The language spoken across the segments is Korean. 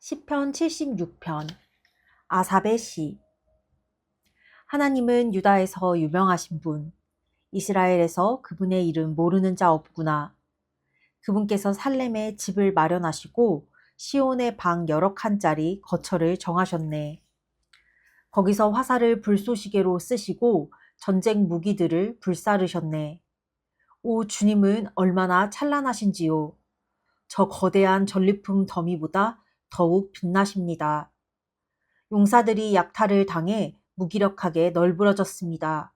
시편 76편 아삽의 시. 하나님은 유다에서 유명하신 분, 이스라엘에서 그분의 이름 모르는 자 없구나. 그분께서 살렘에 집을 마련하시고 시온의 방 여러 칸짜리 거처를 정하셨네. 거기서 화살을 불쏘시개로 쓰시고 전쟁 무기들을 불사르셨네. 오 주님은 얼마나 찬란하신지요. 저 거대한 전리품 더미보다 더욱 빛나십니다. 용사들이 약탈을 당해 무기력하게 널브러졌습니다.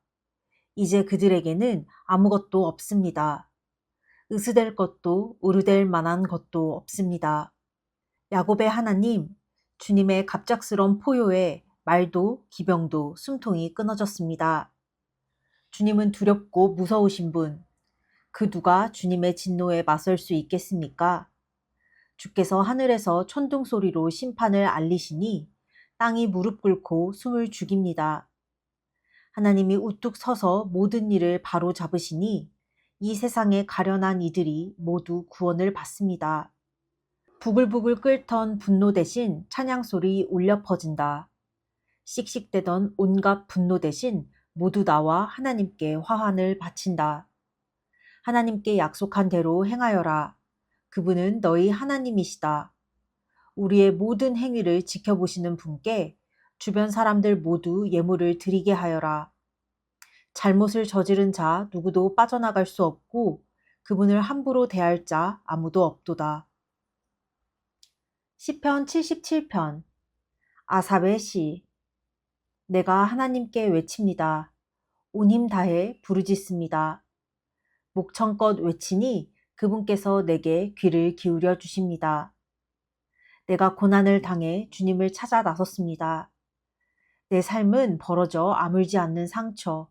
이제 그들에게는 아무것도 없습니다. 으스댈 것도 우르댈 만한 것도 없습니다. 야곱의 하나님, 주님의 갑작스런 포효에 말도 기병도 숨통이 끊어졌습니다. 주님은 두렵고 무서우신 분, 그 누가 주님의 진노에 맞설 수 있겠습니까? 주께서 하늘에서 천둥 소리로 심판을 알리시니 땅이 무릎 꿇고 숨을 죽입니다. 하나님이 우뚝 서서 모든 일을 바로 잡으시니 이 세상에 가련한 이들이 모두 구원을 받습니다. 부글부글 끓던 분노 대신 찬양 소리 울려 퍼진다. 씩씩대던 온갖 분노 대신 모두 나와 하나님께 화환을 바친다. 하나님께 약속한 대로 행하여라. 그분은 너희 하나님이시다. 우리의 모든 행위를 지켜보시는 분께 주변 사람들 모두 예물을 드리게 하여라. 잘못을 저지른 자 누구도 빠져나갈 수 없고 그분을 함부로 대할 자 아무도 없도다. 시편 77편 아삽의 시. 내가 하나님께 외칩니다. 온 힘 다해 부르짖습니다. 목청껏 외치니 그분께서 내게 귀를 기울여 주십니다. 내가 고난을 당해 주님을 찾아 나섰습니다. 내 삶은 벌어져 아물지 않는 상처.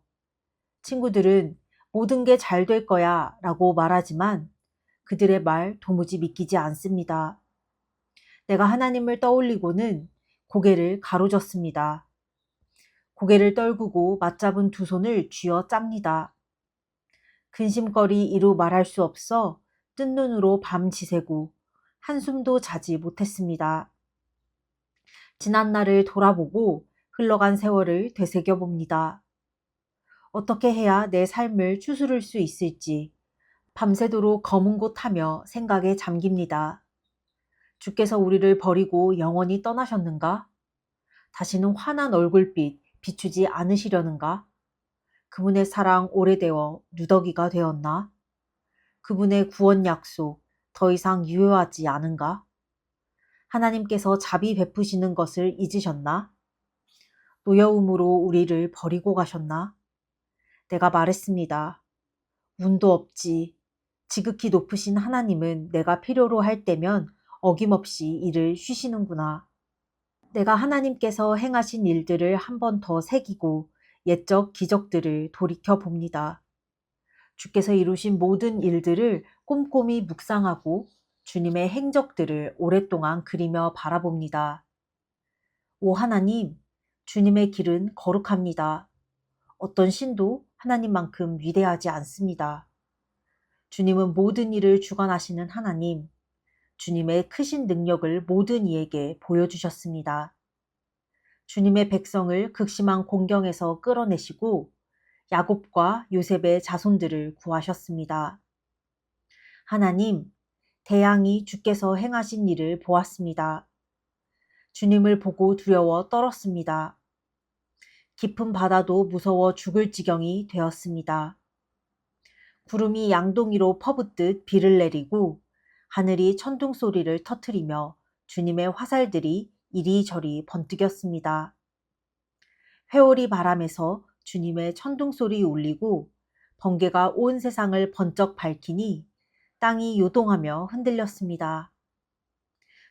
친구들은 모든 게 잘 될 거야 라고 말하지만 그들의 말 도무지 믿기지 않습니다. 내가 하나님을 떠올리고는 고개를 가로젓습니다. 고개를 떨구고 맞잡은 두 손을 쥐어 짭니다. 근심거리 이루 말할 수 없어 뜬 눈으로 밤 지새고 한숨도 자지 못했습니다. 지난 날을 돌아보고 흘러간 세월을 되새겨 봅니다. 어떻게 해야 내 삶을 추스를 수 있을지 밤새도록 검은 곳 하며 생각에 잠깁니다. 주께서 우리를 버리고 영원히 떠나셨는가? 다시는 환한 얼굴빛 비추지 않으시려는가? 그분의 사랑 오래되어 누더기가 되었나? 그분의 구원 약속 더 이상 유효하지 않은가? 하나님께서 자비 베푸시는 것을 잊으셨나? 노여움으로 우리를 버리고 가셨나? 내가 말했습니다. 운도 없지. 지극히 높으신 하나님은 내가 필요로 할 때면 어김없이 일을 쉬시는구나. 내가 하나님께서 행하신 일들을 한 번 더 새기고 옛적 기적들을 돌이켜 봅니다. 주께서 이루신 모든 일들을 꼼꼼히 묵상하고 주님의 행적들을 오랫동안 그리며 바라봅니다. 오 하나님, 주님의 길은 거룩합니다. 어떤 신도 하나님만큼 위대하지 않습니다. 주님은 모든 일을 주관하시는 하나님, 주님의 크신 능력을 모든 이에게 보여주셨습니다. 주님의 백성을 극심한 공경에서 끌어내시고 야곱과 요셉의 자손들을 구하셨습니다. 하나님, 대양이 주께서 행하신 일을 보았습니다. 주님을 보고 두려워 떨었습니다. 깊은 바다도 무서워 죽을 지경이 되었습니다. 구름이 양동이로 퍼붓듯 비를 내리고 하늘이 천둥 소리를 터뜨리며 주님의 화살들이 이리저리 번뜩였습니다. 회오리 바람에서 주님의 천둥 소리 울리고 번개가 온 세상을 번쩍 밝히니 땅이 요동하며 흔들렸습니다.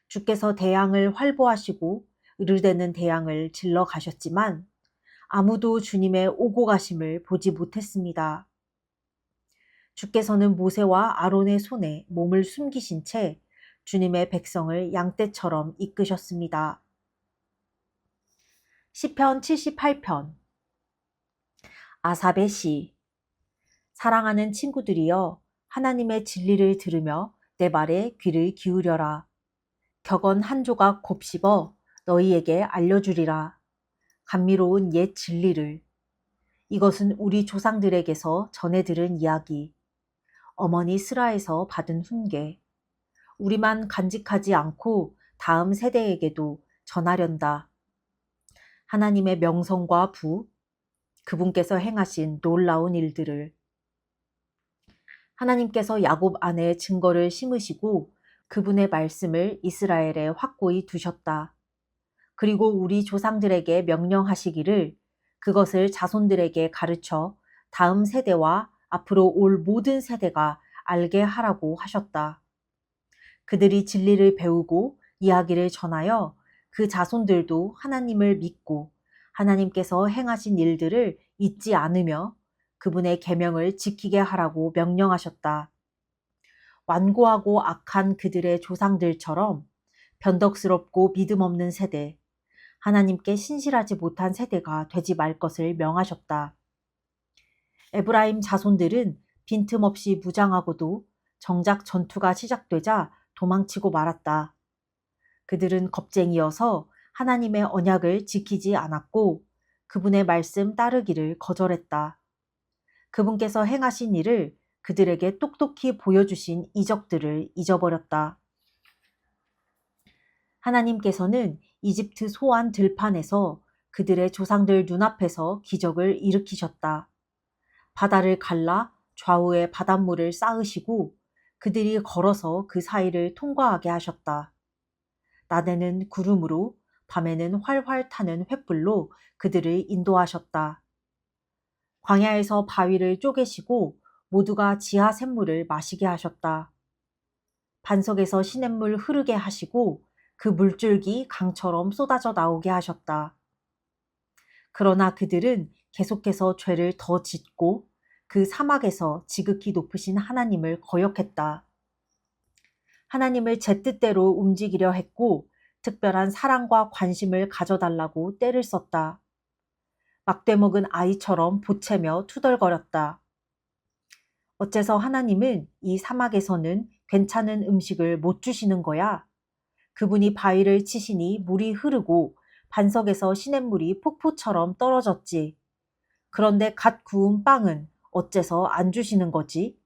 주께서 대양을 활보하시고 으르되는 대양을 질러 가셨지만 아무도 주님의 오고 가심을 보지 못했습니다. 주께서는 모세와 아론의 손에 몸을 숨기신 채 주님의 백성을 양떼처럼 이끄셨습니다. 시편 78편 아삽의 시. 사랑하는 친구들이여, 하나님의 진리를 들으며 내 말에 귀를 기울여라. 격언 한 조각 곱씹어 너희에게 알려주리라. 감미로운 옛 진리를. 이것은 우리 조상들에게서 전해 들은 이야기. 어머니 스라에서 받은 훈계. 우리만 간직하지 않고 다음 세대에게도 전하련다. 하나님의 명성과 부, 그분께서 행하신 놀라운 일들을. 하나님께서 야곱 안에 증거를 심으시고 그분의 말씀을 이스라엘에 확고히 두셨다. 그리고 우리 조상들에게 명령하시기를 그것을 자손들에게 가르쳐 다음 세대와 앞으로 올 모든 세대가 알게 하라고 하셨다. 그들이 진리를 배우고 이야기를 전하여 그 자손들도 하나님을 믿고 하나님께서 행하신 일들을 잊지 않으며 그분의 계명을 지키게 하라고 명령하셨다. 완고하고 악한 그들의 조상들처럼 변덕스럽고 믿음 없는 세대, 하나님께 신실하지 못한 세대가 되지 말 것을 명하셨다. 에브라임 자손들은 빈틈없이 무장하고도 정작 전투가 시작되자 도망치고 말았다. 그들은 겁쟁이여서 하나님의 언약을 지키지 않았고 그분의 말씀 따르기를 거절했다. 그분께서 행하신 일을 그들에게 똑똑히 보여주신 이적들을 잊어버렸다. 하나님께서는 이집트 소안 들판에서 그들의 조상들 눈앞에서 기적을 일으키셨다. 바다를 갈라 좌우에 바닷물을 쌓으시고 그들이 걸어서 그 사이를 통과하게 하셨다. 낮에는 구름으로 밤에는 활활 타는 횃불로 그들을 인도하셨다. 광야에서 바위를 쪼개시고 모두가 지하 샘물을 마시게 하셨다. 반석에서 시냇물 흐르게 하시고 그 물줄기 강처럼 쏟아져 나오게 하셨다. 그러나 그들은 계속해서 죄를 더 짓고 그 사막에서 지극히 높으신 하나님을 거역했다. 하나님을 제 뜻대로 움직이려 했고 특별한 사랑과 관심을 가져달라고 떼를 썼다. 막대 먹은 아이처럼 보채며 투덜거렸다. 어째서 하나님은 이 사막에서는 괜찮은 음식을 못 주시는 거야? 그분이 바위를 치시니 물이 흐르고 반석에서 시냇물이 폭포처럼 떨어졌지. 그런데 갓 구운 빵은 어째서 안 주시는 거지?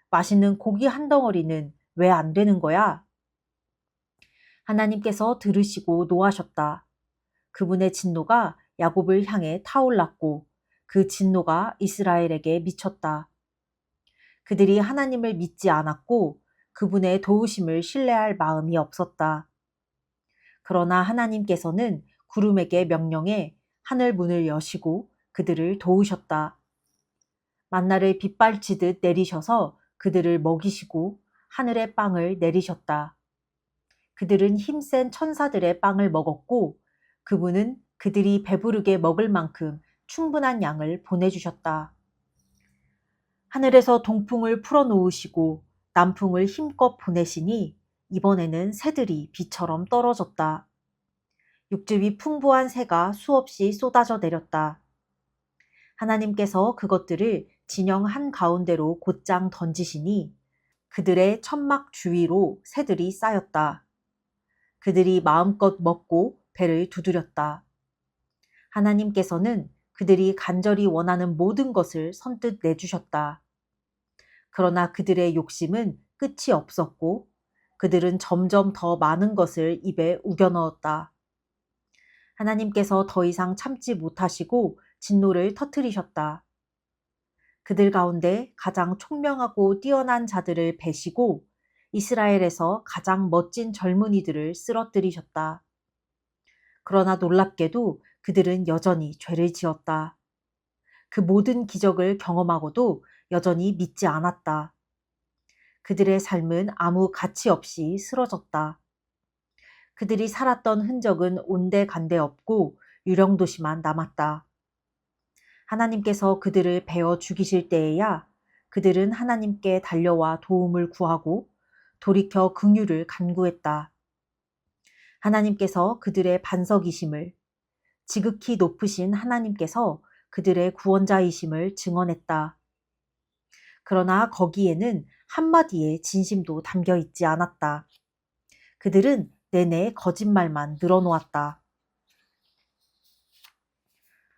맛있는 고기 한 덩어리는 왜 안 되는 거야? 하나님께서 들으시고 노하셨다. 그분의 진노가 야곱을 향해 타올랐고 그 진노가 이스라엘에게 미쳤다. 그들이 하나님을 믿지 않았고 그분의 도우심을 신뢰할 마음이 없었다. 그러나 하나님께서는 구름에게 명령해 하늘 문을 여시고 그들을 도우셨다. 만나를 빗발치듯 내리셔서 그들을 먹이시고 하늘의 빵을 내리셨다. 그들은 힘센 천사들의 빵을 먹었고 그분은 그들이 배부르게 먹을 만큼 충분한 양을 보내주셨다. 하늘에서 동풍을 풀어놓으시고 남풍을 힘껏 보내시니 이번에는 새들이 비처럼 떨어졌다. 육즙이 풍부한 새가 수없이 쏟아져 내렸다. 하나님께서 그것들을 진영 한가운데로 곧장 던지시니 그들의 천막 주위로 새들이 쌓였다. 그들이 마음껏 먹고 배를 두드렸다. 하나님께서는 그들이 간절히 원하는 모든 것을 선뜻 내주셨다. 그러나 그들의 욕심은 끝이 없었고 그들은 점점 더 많은 것을 입에 우겨 넣었다. 하나님께서 더 이상 참지 못하시고 진노를 터뜨리셨다. 그들 가운데 가장 총명하고 뛰어난 자들을 베시고 이스라엘에서 가장 멋진 젊은이들을 쓰러뜨리셨다. 그러나 놀랍게도 그들은 여전히 죄를 지었다. 그 모든 기적을 경험하고도 여전히 믿지 않았다. 그들의 삶은 아무 가치 없이 쓰러졌다. 그들이 살았던 흔적은 온데간데 없고 유령도시만 남았다. 하나님께서 그들을 베어 죽이실 때에야 그들은 하나님께 달려와 도움을 구하고 돌이켜 긍휼을 간구했다. 하나님께서 그들의 반석이심을, 지극히 높으신 하나님께서 그들의 구원자이심을 증언했다. 그러나 거기에는 한마디의 진심도 담겨 있지 않았다. 그들은 내내 거짓말만 늘어놓았다.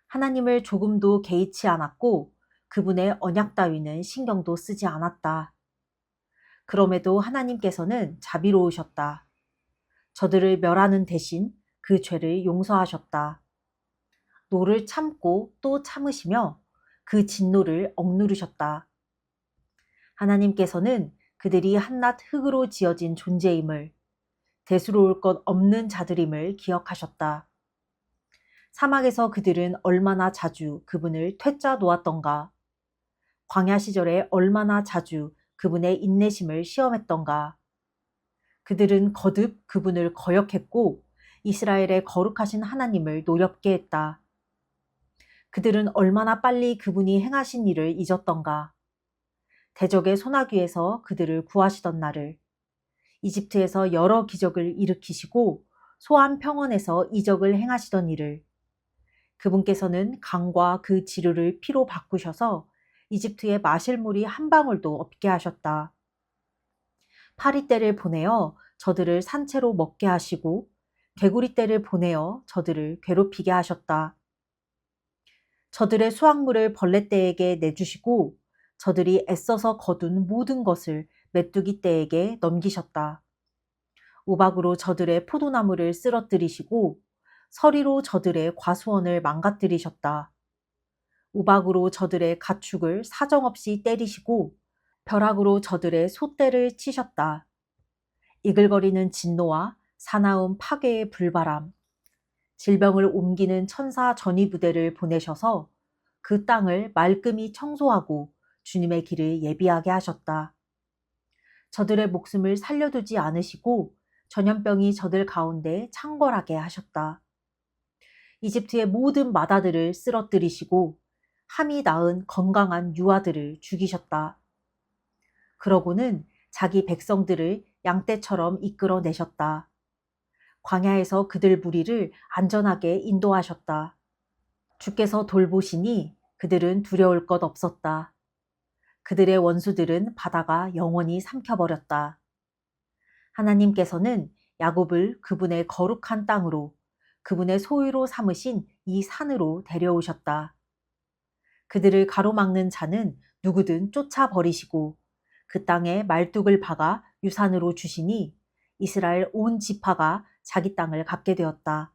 하나님을 조금도 개의치 않았고 그분의 언약 따위는 신경도 쓰지 않았다. 그럼에도 하나님께서는 자비로우셨다. 저들을 멸하는 대신 그 죄를 용서하셨다. 노를 참고 또 참으시며 그 진노를 억누르셨다. 하나님께서는 그들이 한낱 흙으로 지어진 존재임을, 대수로울 것 없는 자들임을 기억하셨다. 사막에서 그들은 얼마나 자주 그분을 퇴짜 놓았던가. 광야 시절에 얼마나 자주 그분의 인내심을 시험했던가. 그들은 거듭 그분을 거역했고 이스라엘의 거룩하신 하나님을 노엽게 했다. 그들은 얼마나 빨리 그분이 행하신 일을 잊었던가. 대적의 소나기에서 그들을 구하시던 날을, 이집트에서 여러 기적을 일으키시고 소안 평원에서 이적을 행하시던 일을, 그분께서는 강과 그 지류를 피로 바꾸셔서 이집트에 마실 물이 한 방울도 없게 하셨다. 파리떼를 보내어 저들을 산채로 먹게 하시고 개구리떼를 보내어 저들을 괴롭히게 하셨다. 저들의 수확물을 벌레떼에게 내주시고 저들이 애써서 거둔 모든 것을 메뚜기떼에게 넘기셨다. 우박으로 저들의 포도나무를 쓰러뜨리시고 서리로 저들의 과수원을 망가뜨리셨다. 우박으로 저들의 가축을 사정없이 때리시고 벼락으로 저들의 소떼를 치셨다. 이글거리는 진노와 사나운 파괴의 불바람, 질병을 옮기는 천사 전위부대를 보내셔서 그 땅을 말끔히 청소하고 주님의 길을 예비하게 하셨다. 저들의 목숨을 살려두지 않으시고 전염병이 저들 가운데 창궐하게 하셨다. 이집트의 모든 마다들을 쓰러뜨리시고 함이 낳은 건강한 유아들을 죽이셨다. 그러고는 자기 백성들을 양떼처럼 이끌어내셨다. 광야에서 그들 무리를 안전하게 인도하셨다. 주께서 돌보시니 그들은 두려울 것 없었다. 그들의 원수들은 바다가 영원히 삼켜버렸다. 하나님께서는 야곱을 그분의 거룩한 땅으로, 그분의 소유로 삼으신 이 산으로 데려오셨다. 그들을 가로막는 자는 누구든 쫓아버리시고 그 땅에 말뚝을 박아 유산으로 주시니 이스라엘 온 지파가 자기 땅을 갖게 되었다.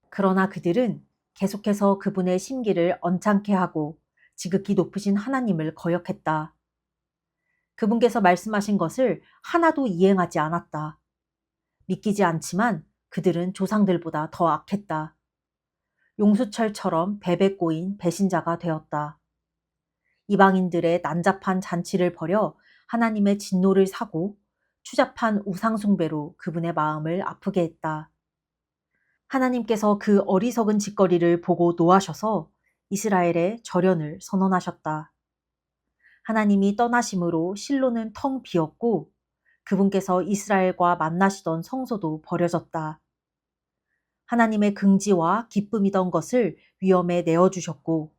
그러나 그들은 계속해서 그분의 심기를 언짢게 하고 지극히 높으신 하나님을 거역했다. 그분께서 말씀하신 것을 하나도 이행하지 않았다. 믿기지 않지만 그들은 조상들보다 더 악했다. 용수철처럼 배배 꼬인 배신자가 되었다. 이방인들의 난잡한 잔치를 벌여 하나님의 진노를 사고 추잡한 우상숭배로 그분의 마음을 아프게 했다. 하나님께서 그 어리석은 짓거리를 보고 노하셔서 이스라엘의 절연을 선언하셨다. 하나님이 떠나심으로 실로는 텅 비었고 그분께서 이스라엘과 만나시던 성소도 버려졌다. 하나님의 긍지와 기쁨이던 것을 위험에 내어주셨고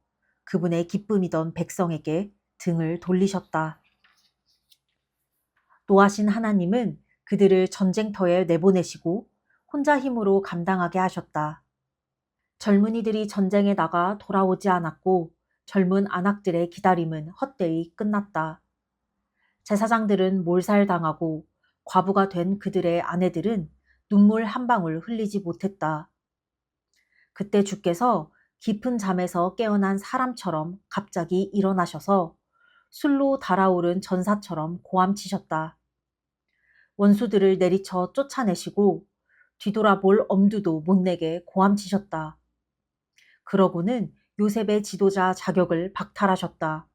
그분의 기쁨이던 백성에게 등을 돌리셨다. 노하신 하나님은 그들을 전쟁터에 내보내시고 혼자 힘으로 감당하게 하셨다. 젊은이들이 전쟁에 나가 돌아오지 않았고 젊은 안악들의 기다림은 헛되이 끝났다. 제사장들은 몰살당하고 과부가 된 그들의 아내들은 눈물 한 방울 흘리지 못했다. 그때 주께서 깊은 잠에서 깨어난 사람처럼 갑자기 일어나셔서 술로 달아오른 전사처럼 고함치셨다. 원수들을 내리쳐 쫓아내시고 뒤돌아볼 엄두도 못 내게 고함치셨다. 그러고는 요셉의 지도자 자격을 박탈하셨다.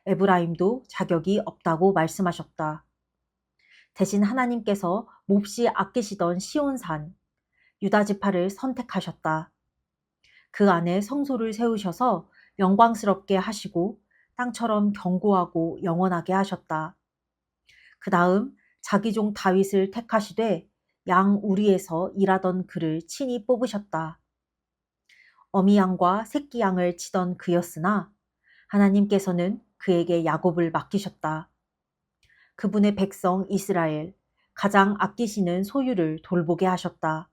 에브라임도 자격이 없다고 말씀하셨다. 대신 하나님께서 몹시 아끼시던 시온산, 유다 지파를 선택하셨다. 그 안에 성소를 세우셔서 영광스럽게 하시고 땅처럼 견고하고 영원하게 하셨다. 그 다음 자기 종 다윗을 택하시되 양 우리에서 일하던 그를 친히 뽑으셨다. 어미 양과 새끼 양을 치던 그였으나 하나님께서는 그에게 야곱을 맡기셨다. 그분의 백성 이스라엘, 가장 아끼시는 소유를 돌보게 하셨다.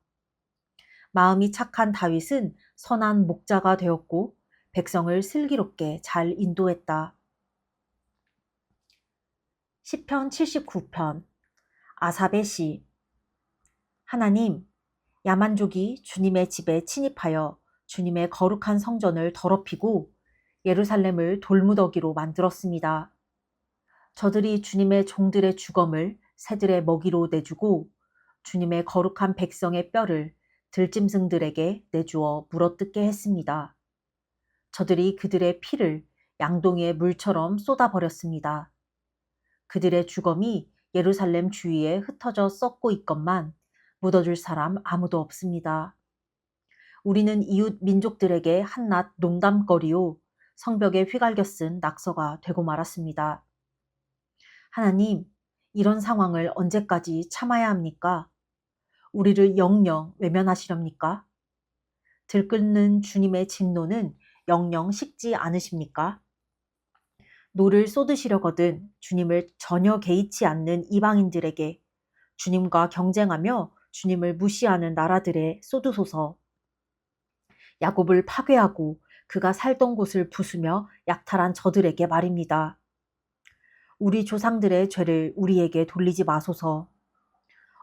마음이 착한 다윗은 선한 목자가 되었고 백성을 슬기롭게 잘 인도했다. 시편 79편 아삽의 시. 하나님, 야만족이 주님의 집에 침입하여 주님의 거룩한 성전을 더럽히고 예루살렘을 돌무더기로 만들었습니다. 저들이 주님의 종들의 주검을 새들의 먹이로 내주고 주님의 거룩한 백성의 뼈를 들짐승들에게 내주어 물어뜯게 했습니다. 저들이 그들의 피를 양동이의 물처럼 쏟아버렸습니다. 그들의 주검이 예루살렘 주위에 흩어져 썩고 있건만 묻어줄 사람 아무도 없습니다. 우리는 이웃 민족들에게 한낱 농담거리요 성벽에 휘갈겨 쓴 낙서가 되고 말았습니다. 하나님, 이런 상황을 언제까지 참아야 합니까? 우리를 영영 외면하시렵니까? 들끓는 주님의 진노는 영영 식지 않으십니까? 노를 쏟으시려거든 주님을 전혀 개의치 않는 이방인들에게 주님과 경쟁하며 주님을 무시하는 나라들에 쏟으소서. 야곱을 파괴하고 그가 살던 곳을 부수며 약탈한 저들에게 말입니다. 우리 조상들의 죄를 우리에게 돌리지 마소서.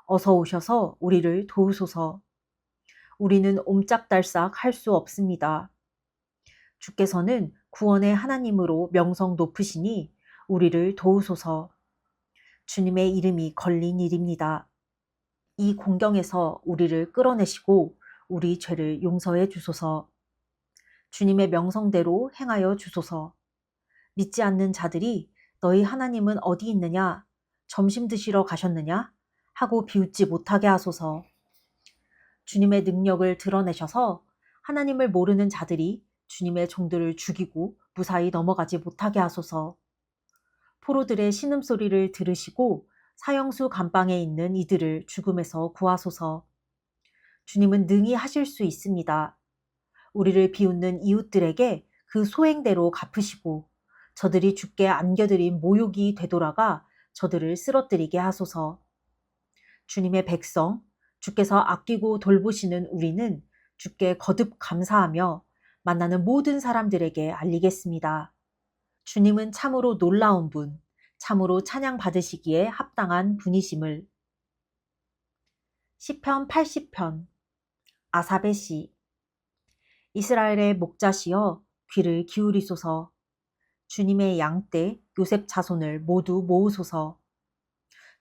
어서 오셔서 우리를 도우소서. 우리는 옴짝달싹 할 수 없습니다. 주께서는 구원의 하나님으로 명성 높으시니 우리를 도우소서. 주님의 이름이 걸린 일입니다. 이 공경에서 우리를 끌어내시고 우리 죄를 용서해 주소서. 주님의 명성대로 행하여 주소서. 믿지 않는 자들이 너희 하나님은 어디 있느냐? 점심 드시러 가셨느냐? 하고 비웃지 못하게 하소서. 주님의 능력을 드러내셔서 하나님을 모르는 자들이 주님의 종들을 죽이고 무사히 넘어가지 못하게 하소서. 포로들의 신음소리를 들으시고 사형수 감방에 있는 이들을 죽음에서 구하소서. 주님은 능히 하실 수 있습니다. 우리를 비웃는 이웃들에게 그 소행대로 갚으시고 저들이 주께 안겨드린 모욕이 되돌아가 저들을 쓰러뜨리게 하소서. 주님의 백성, 주께서 아끼고 돌보시는 우리는 주께 거듭 감사하며 만나는 모든 사람들에게 알리겠습니다. 주님은 참으로 놀라운 분, 참으로 찬양 받으시기에 합당한 분이심을. 시편 80편 아삽의 시. 이스라엘의 목자시여 귀를 기울이소서. 주님의 양떼 요셉 자손을 모두 모으소서.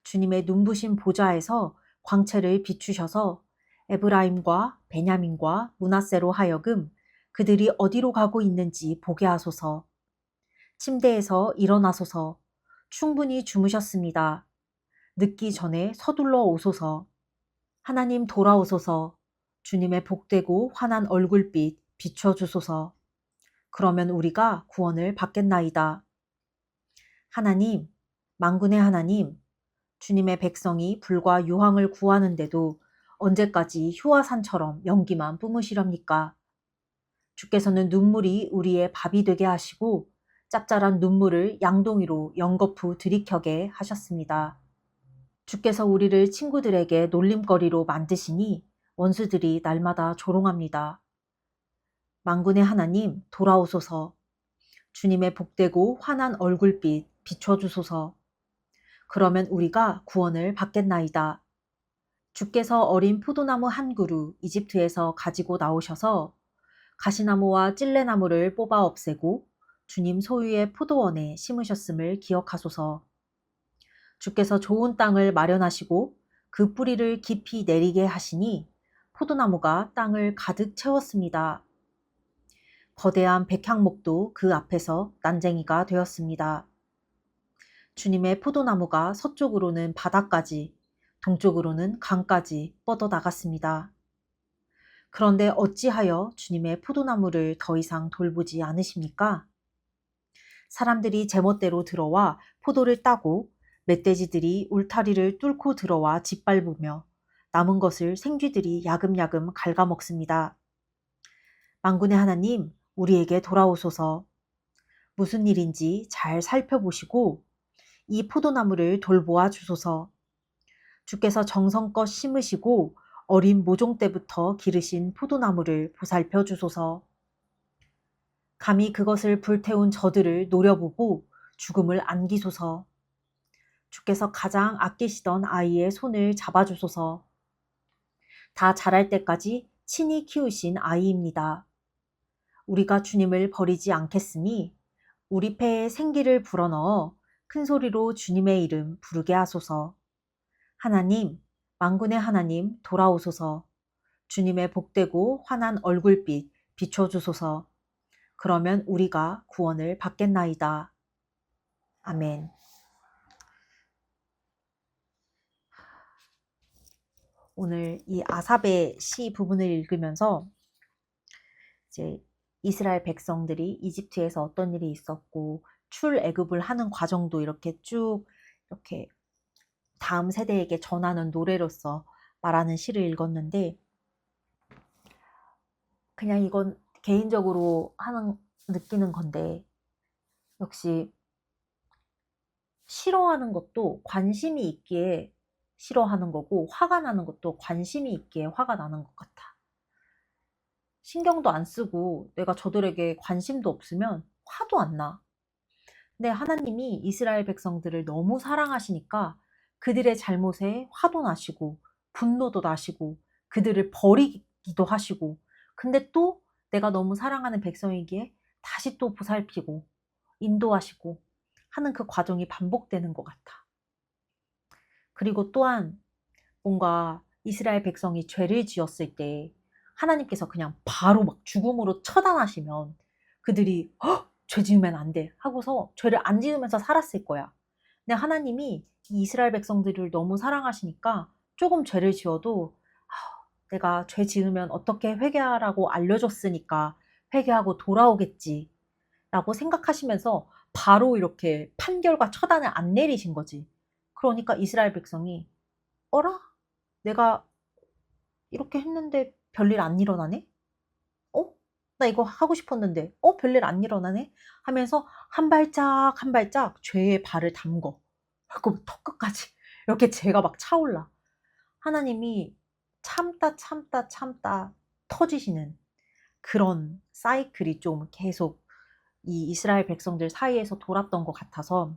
주님의 눈부신 보좌에서 광채를 비추셔서 에브라임과 베냐민과 므낫세로 하여금 그들이 어디로 가고 있는지 보게 하소서. 침대에서 일어나소서. 충분히 주무셨습니다. 늦기 전에 서둘러 오소서. 하나님 돌아오소서. 주님의 복되고 환한 얼굴빛 비춰주소서. 그러면 우리가 구원을 받겠나이다. 하나님, 만군의 하나님, 주님의 백성이 불과 유황을 구하는데도 언제까지 휴화산처럼 연기만 뿜으시렵니까? 주께서는 눈물이 우리의 밥이 되게 하시고 짭짤한 눈물을 양동이로 연거푸 들이켜게 하셨습니다. 주께서 우리를 친구들에게 놀림거리로 만드시니 원수들이 날마다 조롱합니다. 만군의 하나님 돌아오소서. 주님의 복되고 환한 얼굴빛 비춰주소서. 그러면 우리가 구원을 받겠나이다. 주께서 어린 포도나무 한 그루 이집트에서 가지고 나오셔서 가시나무와 찔레나무를 뽑아 없애고 주님 소유의 포도원에 심으셨음을 기억하소서. 주께서 좋은 땅을 마련하시고 그 뿌리를 깊이 내리게 하시니 포도나무가 땅을 가득 채웠습니다. 거대한 백향목도 그 앞에서 난쟁이가 되었습니다. 주님의 포도나무가 서쪽으로는 바다까지, 동쪽으로는 강까지 뻗어 나갔습니다. 그런데 어찌하여 주님의 포도나무를 더 이상 돌보지 않으십니까? 사람들이 제멋대로 들어와 포도를 따고 멧돼지들이 울타리를 뚫고 들어와 짓밟으며 남은 것을 생쥐들이 야금야금 갉아먹습니다. 만군의 하나님, 우리에게 돌아오소서. 무슨 일인지 잘 살펴보시고 이 포도나무를 돌보아 주소서. 주께서 정성껏 심으시고 어린 모종 때부터 기르신 포도나무를 보살펴 주소서. 감히 그것을 불태운 저들을 노려보고 죽음을 안기소서. 주께서 가장 아끼시던 아이의 손을 잡아주소서. 다 자랄 때까지 친히 키우신 아이입니다. 우리가 주님을 버리지 않겠으니 우리 폐에 생기를 불어넣어 큰 소리로 주님의 이름 부르게 하소서. 하나님, 만군의 하나님 돌아오소서. 주님의 복되고 환한 얼굴빛 비춰주소서. 그러면 우리가 구원을 받겠나이다. 아멘. 오늘 이 아삽의 시 부분을 읽으면서 이제 이스라엘 백성들이 이집트에서 어떤 일이 있었고 출애굽을 하는 과정도 이렇게 쭉 이렇게 다음 세대에게 전하는 노래로서 말하는 시를 읽었는데, 그냥 이건 개인적으로 느끼는 건데, 역시 싫어하는 것도 관심이 있기에 싫어하는 거고, 화가 나는 것도 관심이 있기에 화가 나는 것 같아. 신경도 안 쓰고 내가 저들에게 관심도 없으면 화도 안 나. 근데 하나님이 이스라엘 백성들을 너무 사랑하시니까 그들의 잘못에 화도 나시고 분노도 나시고 그들을 버리기도 하시고, 근데 또 내가 너무 사랑하는 백성이기에 다시 또 보살피고 인도하시고 하는 그 과정이 반복되는 것 같아. 그리고 또한 뭔가 이스라엘 백성이 죄를 지었을 때 하나님께서 그냥 바로 막 죽음으로 처단하시면 그들이 죄 지으면 안 돼 하고서 죄를 안 지으면서 살았을 거야. 근데 하나님이 이 이스라엘 백성들을 너무 사랑하시니까 조금 죄를 지어도 내가 죄 지으면 어떻게 회개하라고 알려줬으니까 회개하고 돌아오겠지 라고 생각하시면서 바로 이렇게 판결과 처단을 안 내리신 거지. 그러니까 이스라엘 백성이 어라? 내가 이렇게 했는데 별일 안 일어나네? 어? 나 이거 하고 싶었는데 별일 안 일어나네? 하면서 한 발짝 한 발짝 죄의 발을 담궈. 그거부터 끝까지 이렇게 죄가 막 차올라. 하나님이 참다 참다 참다 터지시는 그런 사이클이 좀 계속 이 이스라엘 백성들 사이에서 돌았던 것 같아서,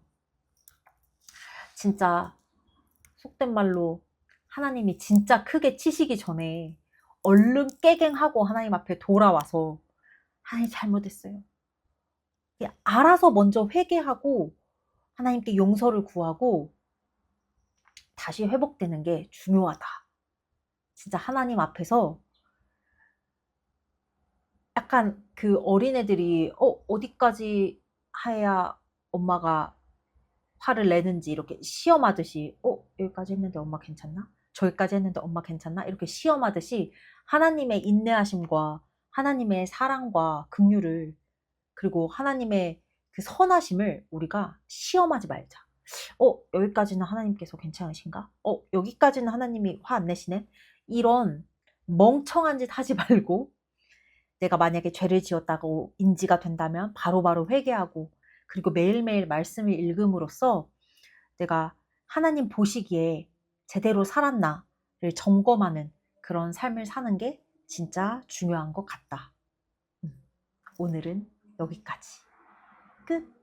진짜 속된 말로 하나님이 진짜 크게 치시기 전에 얼른 깨갱하고 하나님 앞에 돌아와서 하나님 잘못했어요. 알아서 먼저 회개하고 하나님께 용서를 구하고 다시 회복되는 게 중요하다. 진짜 하나님 앞에서 약간 그 어린애들이 어디까지 해야 엄마가 화를 내는지 이렇게 시험하듯이 여기까지 했는데 엄마 괜찮나? 저기까지 했는데 엄마 괜찮나? 이렇게 시험하듯이 하나님의 인내하심과 하나님의 사랑과 긍휼을, 그리고 하나님의 그 선하심을 우리가 시험하지 말자. 여기까지는 하나님께서 괜찮으신가? 여기까지는 하나님이 화 안 내시네? 이런 멍청한 짓 하지 말고, 내가 만약에 죄를 지었다고 인지가 된다면 바로바로 회개하고, 그리고 매일매일 말씀을 읽음으로써 내가 하나님 보시기에 제대로 살았나를 점검하는 그런 삶을 사는 게 진짜 중요한 것 같다. 오늘은 여기까지. 끝.